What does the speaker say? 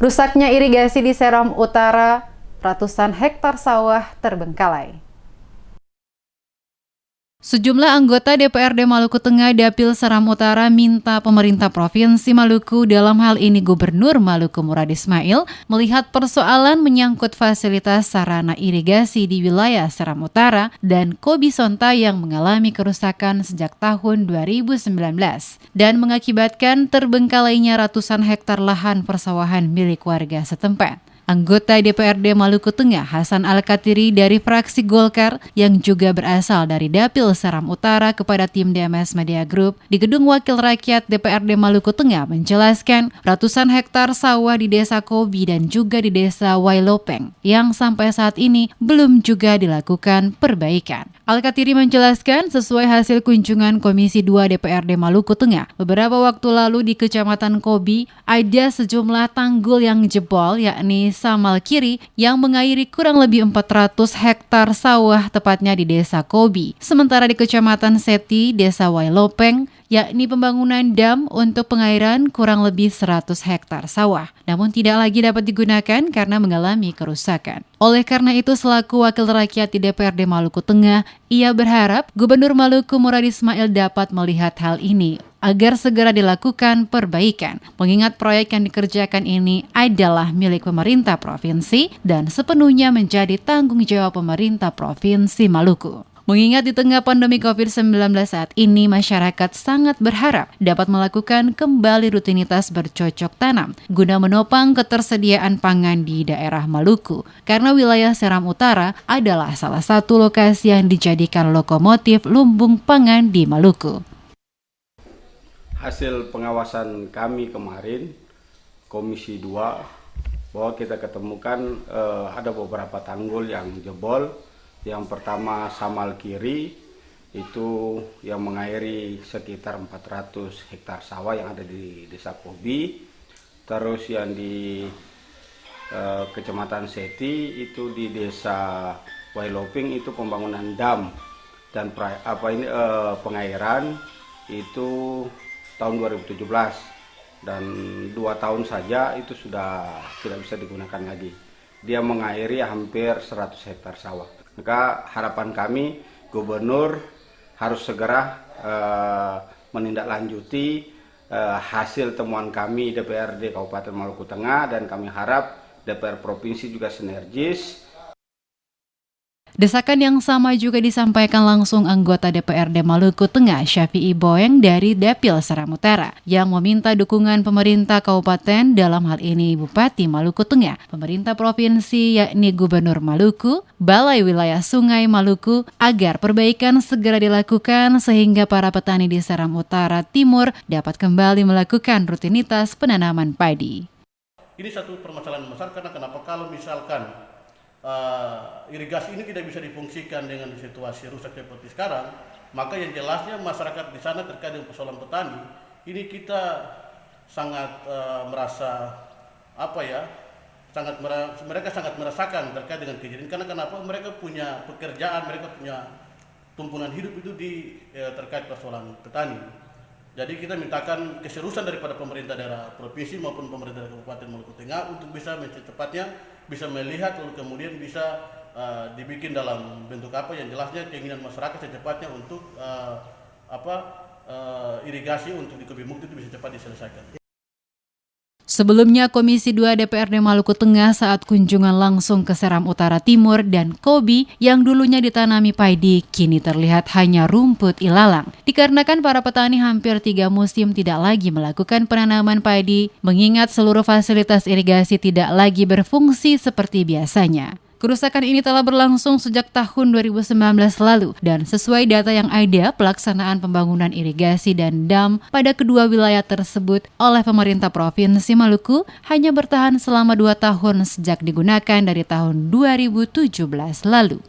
Rusaknya irigasi di Seram Utara, ratusan hektar sawah terbengkalai. Sejumlah anggota DPRD Maluku Tengah Dapil Seram Utara minta pemerintah Provinsi Maluku, dalam hal ini Gubernur Maluku Murad Ismail, melihat persoalan menyangkut fasilitas sarana irigasi di wilayah Seram Utara dan Kobi Sonta yang mengalami kerusakan sejak tahun 2019 dan mengakibatkan terbengkalainya ratusan hektar lahan persawahan milik warga setempat. Anggota DPRD Maluku Tengah Hasan Al-Katiri dari fraksi Golkar yang juga berasal dari Dapil Seram Utara kepada tim DMS Media Group di Gedung Wakil Rakyat DPRD Maluku Tengah menjelaskan ratusan hektar sawah di Desa Kobi dan juga di Desa Wailopeng yang sampai saat ini belum juga dilakukan perbaikan. Al-Katiri menjelaskan sesuai hasil kunjungan Komisi 2 DPRD Maluku Tengah beberapa waktu lalu di Kecamatan Kobi ada sejumlah tanggul yang jebol, yakni Samal Kiri yang mengairi kurang lebih 400 hektar sawah tepatnya di Desa Kobi. Sementara di Kecamatan Seti, Desa Wailopeng, yakni pembangunan dam untuk pengairan kurang lebih 100 hektar sawah, namun tidak lagi dapat digunakan karena mengalami kerusakan. Oleh karena itu, selaku wakil rakyat di DPRD Maluku Tengah, ia berharap Gubernur Maluku Murad Ismail dapat melihat hal ini agar segera dilakukan perbaikan, mengingat proyek yang dikerjakan ini adalah milik pemerintah provinsi dan sepenuhnya menjadi tanggung jawab pemerintah Provinsi Maluku. Mengingat di tengah pandemi COVID-19 saat ini, masyarakat sangat berharap dapat melakukan kembali rutinitas bercocok tanam guna menopang ketersediaan pangan di daerah Maluku, karena wilayah Seram Utara adalah salah satu lokasi yang dijadikan lokomotif lumbung pangan di Maluku. Hasil pengawasan kami kemarin, Komisi 2, bahwa kita ketemukan ada beberapa tanggul yang jebol. Yang pertama Samal Kiri, itu yang mengairi sekitar 400 hektar sawah yang ada di Desa Kobi. Terus yang di Kecamatan Seti, itu di Desa Wailopeng, itu pembangunan dam dan pengairan itu tahun 2017, dan 2 tahun saja itu sudah tidak bisa digunakan lagi. Dia mengairi hampir 100 hektar sawah. Maka harapan kami Gubernur harus segera menindaklanjuti hasil temuan kami DPRD Kabupaten Maluku Tengah, dan kami harap DPR Provinsi juga sinergis. Desakan yang sama juga disampaikan langsung anggota DPRD Maluku Tengah Syafi'i Boeng dari Dapil Seram Utara yang meminta dukungan pemerintah kabupaten, dalam hal ini Bupati Maluku Tengah, pemerintah provinsi yakni Gubernur Maluku, Balai Wilayah Sungai Maluku, agar perbaikan segera dilakukan sehingga para petani di Seram Utara Timur dapat kembali melakukan rutinitas penanaman padi. Ini satu permasalahan besar, karena kenapa kalau misalkan irigasi ini tidak bisa difungsikan dengan situasi rusak seperti sekarang, maka yang jelasnya masyarakat di sana terkait dengan persoalan petani ini kita sangat merasa mereka sangat merasakan terkait dengan kejadian, karena kenapa mereka punya pekerjaan, mereka punya tumpuan hidup itu terkait persoalan petani. Jadi kita mintakan keseriusan daripada pemerintah daerah provinsi maupun pemerintah daerah Kabupaten Maluku Tengah untuk bisa secepatnya bisa melihat, lalu kemudian bisa dibikin dalam bentuk apa yang jelasnya keinginan masyarakat secepatnya untuk irigasi untuk di Kobi Mukti itu bisa cepat diselesaikan. Sebelumnya, Komisi 2 DPRD Maluku Tengah saat kunjungan langsung ke Seram Utara Timur dan Kobi yang dulunya ditanami padi, kini terlihat hanya rumput ilalang. Dikarenakan para petani hampir 3 musim tidak lagi melakukan penanaman padi, mengingat seluruh fasilitas irigasi tidak lagi berfungsi seperti biasanya. Kerusakan ini telah berlangsung sejak tahun 2019 lalu dan sesuai data yang ada, pelaksanaan pembangunan irigasi dan dam pada kedua wilayah tersebut oleh pemerintah Provinsi Maluku hanya bertahan selama 2 tahun sejak digunakan dari tahun 2017 lalu.